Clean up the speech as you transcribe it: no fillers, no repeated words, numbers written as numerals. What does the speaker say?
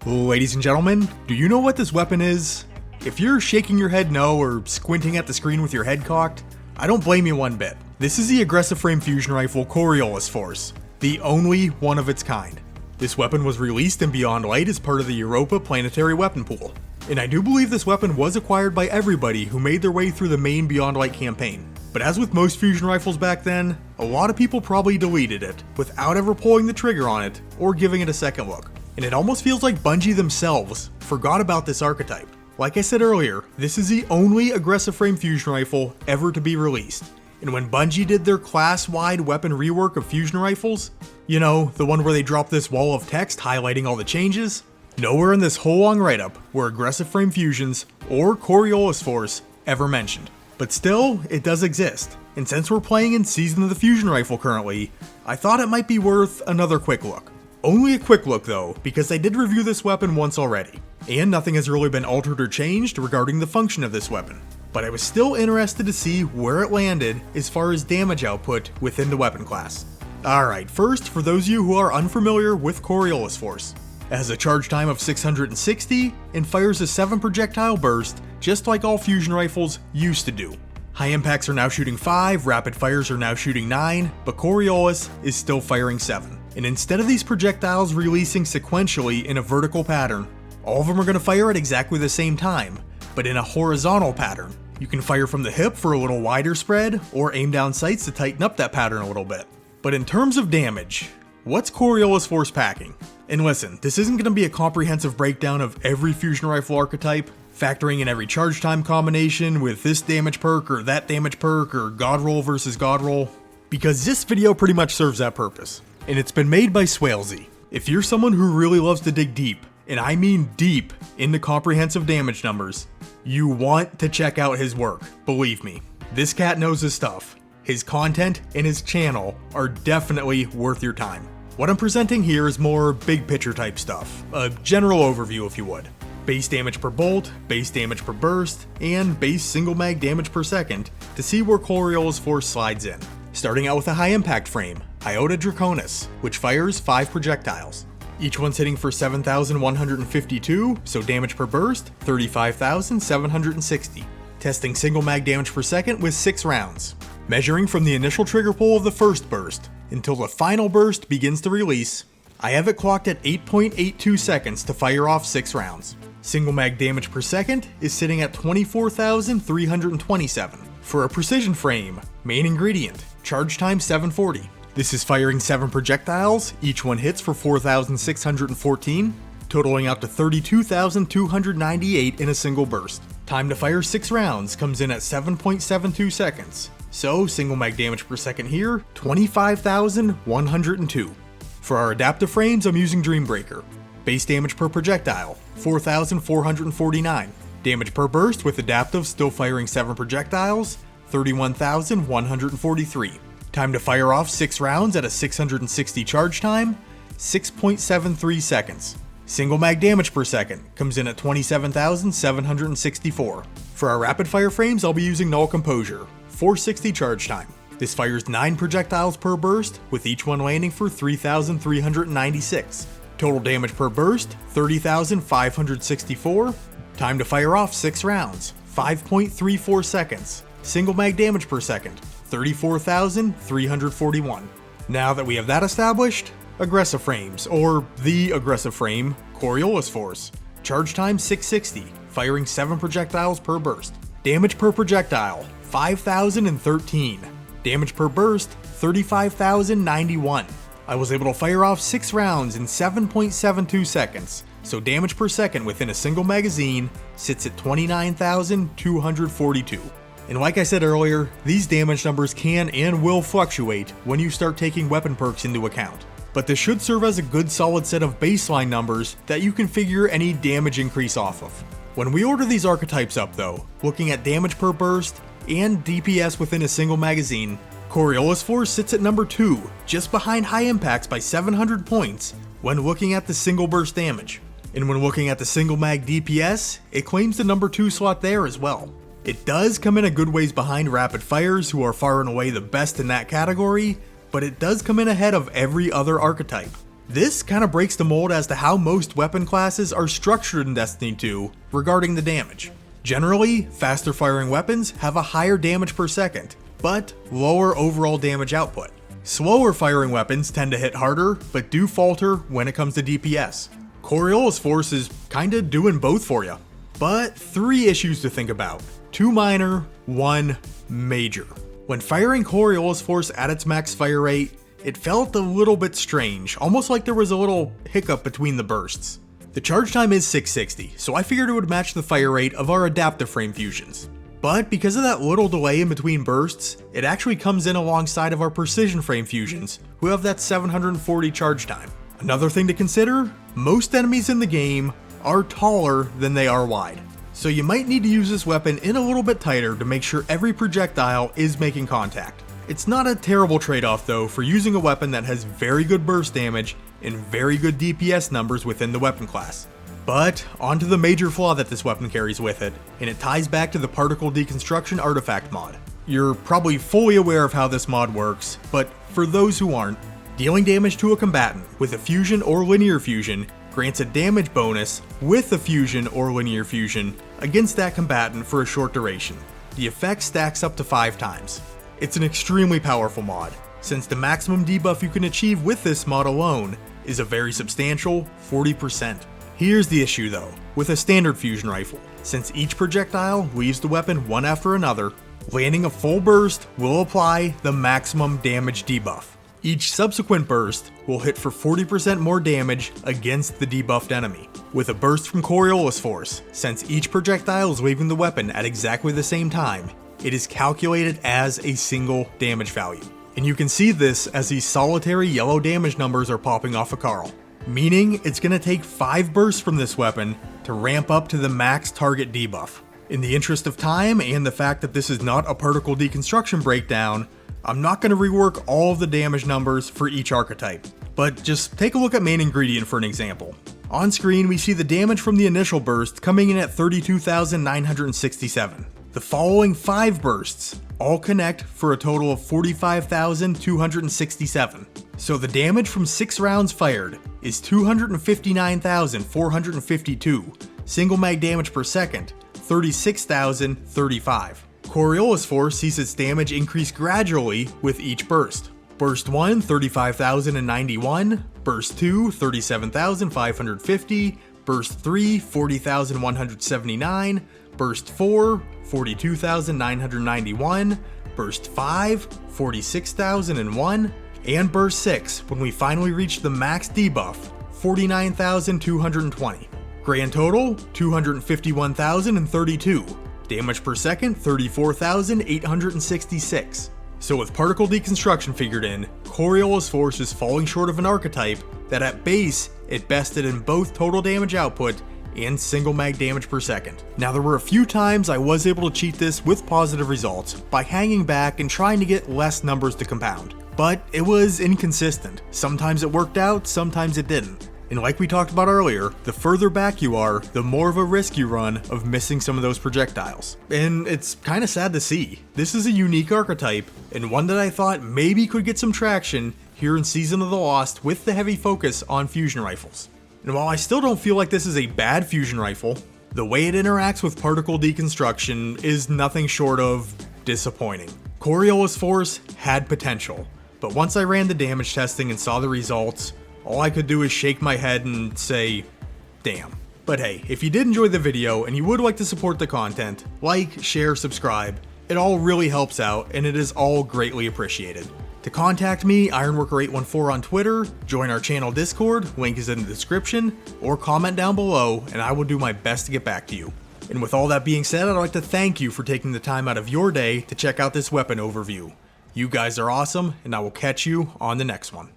Ladies and gentlemen, do you know what this weapon is? If you're shaking your head no or squinting at the screen with your head cocked, I don't blame you one bit. This is the aggressive frame fusion rifle Coriolis Force, the only one of its kind. This weapon was released in Beyond Light as part of the Europa Planetary Weapon Pool, and I do believe this weapon was acquired by everybody who made their way through the main Beyond Light campaign. But as with most fusion rifles back then, a lot of people probably deleted it without ever pulling the trigger on it or giving it a second look. And it almost feels like Bungie themselves forgot about this archetype. Like I said earlier, this is the only aggressive frame fusion rifle ever to be released. And when Bungie did their class-wide weapon rework of fusion rifles, you know, the one where they dropped this wall of text highlighting all the changes, nowhere in this whole long write-up were aggressive frame fusions or Coriolis Force ever mentioned. But still, it does exist. And since we're playing in Season of the Fusion Rifle currently, I thought it might be worth another quick look. Only a quick look though, because I did review this weapon once already, and nothing has really been altered or changed regarding the function of this weapon. But I was still interested to see where it landed as far as damage output within the weapon class. Alright, first, for those of you who are unfamiliar with Coriolis Force. It has a charge time of 660 and fires a 7 projectile burst, just like all fusion rifles used to do. High impacts are now shooting 5, rapid fires are now shooting 9, but Coriolis is still firing 7. And instead of these projectiles releasing sequentially in a vertical pattern, all of them are going to fire at exactly the same time, but in a horizontal pattern. You can fire from the hip for a little wider spread, or aim down sights to tighten up that pattern a little bit. But in terms of damage, what's Coriolis Force packing? And listen, this isn't going to be a comprehensive breakdown of every fusion rifle archetype, factoring in every charge time combination with this damage perk or that damage perk or god roll versus god roll, because this video pretty much serves that purpose. And it's been made by Swalesy. If you're someone who really loves to dig deep, and I mean deep, into comprehensive damage numbers, you want to check out his work, believe me. This cat knows his stuff. His content and his channel are definitely worth your time. What I'm presenting here is more big picture type stuff, a general overview if you would. Base damage per bolt, base damage per burst, and base single mag damage per second to see where Coriolis Force slides in. Starting out with a high impact frame, Iota Draconis, which fires 5 projectiles. Each one's hitting for 7,152, so damage per burst, 35,760. Testing single mag damage per second with 6 rounds. Measuring from the initial trigger pull of the first burst until the final burst begins to release, I have it clocked at 8.82 seconds to fire off 6 rounds. Single mag damage per second is sitting at 24,327. For a precision frame, main ingredient, charge time 740. This is firing 7 projectiles, each one hits for 4,614, totaling out to 32,298 in a single burst. Time to fire 6 rounds comes in at 7.72 seconds. So, single mag damage per second here, 25,102. For our adaptive frames, I'm using Dreambreaker. Base damage per projectile, 4,449. Damage per burst with adaptive still firing 7 projectiles, 31,143. Time to fire off 6 rounds at a 660 charge time, 6.73 seconds. Single mag damage per second comes in at 27,764. For our rapid fire frames, I'll be using Null Composure, 460 charge time. This fires 9 projectiles per burst, with each one landing for 3,396. Total damage per burst, 30,564. Time to fire off 6 rounds, 5.34 seconds. Single mag damage per second, 34,341. Now that we have that established, aggressive frames, or the aggressive frame, Coriolis Force. Charge time 660, firing 7 projectiles per burst. Damage per projectile, 5,013. Damage per burst, 35,091. I was able to fire off 6 rounds in 7.72 seconds, so damage per second within a single magazine sits at 29,242. And like I said earlier, these damage numbers can and will fluctuate when you start taking weapon perks into account. But this should serve as a good solid set of baseline numbers that you can figure any damage increase off of. When we order these archetypes up though, looking at damage per burst and DPS within a single magazine, Coriolis Force sits at number 2, just behind high impacts by 700 points when looking at the single burst damage. And when looking at the single mag DPS, it claims the number 2 slot there as well. It does come in a good ways behind rapid fires, who are far and away the best in that category, but it does come in ahead of every other archetype. This kind of breaks the mold as to how most weapon classes are structured in Destiny 2 regarding the damage. Generally, faster firing weapons have a higher damage per second, but lower overall damage output. Slower firing weapons tend to hit harder, but do falter when it comes to DPS. Coriolis Force is kinda doing both for you. But 3 issues to think about. 2 minor, 1 major. When firing Coriolis Force at its max fire rate, it felt a little bit strange, almost like there was a little hiccup between the bursts. The charge time is 660, so I figured it would match the fire rate of our adaptive frame fusions. But because of that little delay in between bursts, it actually comes in alongside of our precision frame fusions, who have that 740 charge time. Another thing to consider, most enemies in the game are taller than they are wide. So you might need to use this weapon in a little bit tighter to make sure every projectile is making contact. It's not a terrible trade-off though for using a weapon that has very good burst damage and very good DPS numbers within the weapon class. But onto the major flaw that this weapon carries with it, and it ties back to the Particle Deconstruction artifact mod. You're probably fully aware of how this mod works, but for those who aren't, dealing damage to a combatant with a fusion or linear fusion grants a damage bonus with a fusion or linear fusion against that combatant for a short duration. The effect stacks up to 5 times. It's an extremely powerful mod, since the maximum debuff you can achieve with this mod alone is a very substantial 40%. Here's the issue though, with a standard fusion rifle. Since each projectile leaves the weapon one after another, landing a full burst will apply the maximum damage debuff. Each subsequent burst will hit for 40% more damage against the debuffed enemy. With a burst from Coriolis Force, since each projectile is leaving the weapon at exactly the same time, it is calculated as a single damage value. And you can see this as these solitary yellow damage numbers are popping off of Carl. Meaning it's going to take 5 bursts from this weapon to ramp up to the max target debuff. In the interest of time and the fact that this is not a particle deconstruction breakdown, I'm not going to rework all of the damage numbers for each archetype, but just take a look at main ingredient for an example. On screen we see the damage from the initial burst coming in at 32,967. The following 5 bursts all connect for a total of 45,267. So the damage from 6 rounds fired is 259,452, single mag damage per second, 36,035. Coriolis Force sees its damage increase gradually with each burst. Burst 1, 35,091, Burst 2, 37,550, Burst 3, 40,179, Burst 4, 42,991, Burst 5, 46,001, and Burst 6 when we finally reach the max debuff, 49,220. Grand total, 251,032. Damage per second, 34,866. So with Particle Deconstruction figured in, Coriolis Force is falling short of an archetype that at base, it bested in both total damage output and single mag damage per second. Now there were a few times I was able to cheat this with positive results by hanging back and trying to get less numbers to compound. But it was inconsistent. Sometimes it worked out, sometimes it didn't. And like we talked about earlier, the further back you are, the more of a risk you run of missing some of those projectiles. And it's kinda sad to see. This is a unique archetype, and one that I thought maybe could get some traction here in Season of the Lost with the heavy focus on fusion rifles. And while I still don't feel like this is a bad fusion rifle, the way it interacts with Particle Deconstruction is nothing short of disappointing. Coriolis Force had potential, but once I ran the damage testing and saw the results, all I could do is shake my head and say, damn. But hey, if you did enjoy the video and you would like to support the content, like, share, subscribe, it all really helps out and it is all greatly appreciated. To contact me, Ironworker814 on Twitter, join our channel Discord, link is in the description, or comment down below and I will do my best to get back to you. And with all that being said, I'd like to thank you for taking the time out of your day to check out this weapon overview. You guys are awesome, and I will catch you on the next one.